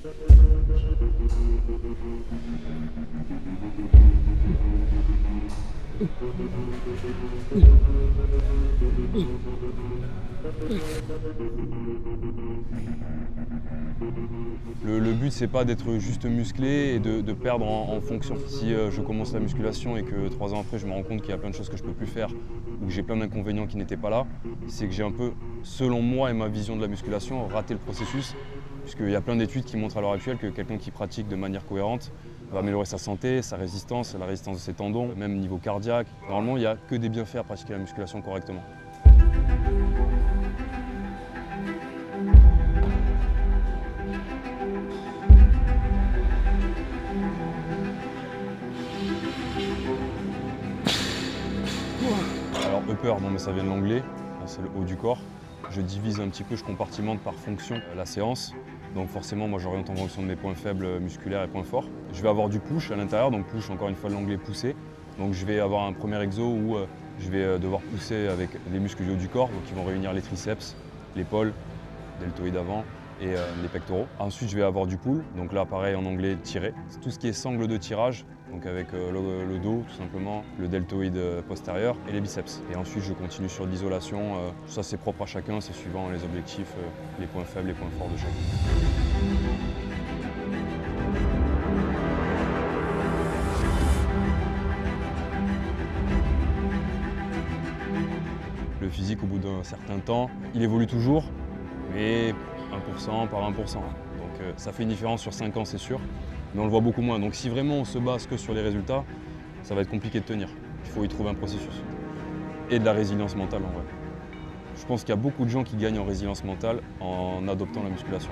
Le but, c'est pas d'être juste musclé et de perdre en fonction. Si je commence la musculation et que 3 ans après, je me rends compte qu'il y a plein de choses que je peux plus faire ou que j'ai plein d'inconvénients qui n'étaient pas là, c'est que j'ai un peu, selon moi et ma vision de la musculation, raté le processus. Puisqu'il y a plein d'études qui montrent à l'heure actuelle que quelqu'un qui pratique de manière cohérente va améliorer sa santé, sa résistance, la résistance de ses tendons, même niveau cardiaque. Normalement, il n'y a que des bienfaits à pratiquer la musculation correctement. Alors upper, bon, mais ça vient de l'anglais, c'est le haut du corps. Je divise un petit peu, je compartimente par fonction la séance. Donc forcément, moi j'oriente en fonction de mes points faibles musculaires et points forts. Je vais avoir du push à l'intérieur, donc push encore une fois de l'anglais poussé. Donc je vais avoir un premier exo où je vais devoir pousser avec les muscles du haut du corps, donc qui vont réunir les triceps, l'épaule, deltoïde avant et les pectoraux. Ensuite je vais avoir du pull, donc là pareil en anglais tirer. C'est tout ce qui est sangle de tirage, donc avec le dos tout simplement, le deltoïde postérieur et les biceps. Et ensuite je continue sur de l'isolation, ça c'est propre à chacun, c'est suivant les objectifs, les points faibles, les points forts de chacun. Le physique au bout d'un certain temps, il évolue toujours, mais 1% par 1%. Donc ça fait une différence sur 5 ans c'est sûr, mais on le voit beaucoup moins. Donc si vraiment on se base que sur les résultats, ça va être compliqué de tenir. Il faut y trouver un processus. Et de la résilience mentale en vrai. Je pense qu'il y a beaucoup de gens qui gagnent en résilience mentale en adoptant la musculation.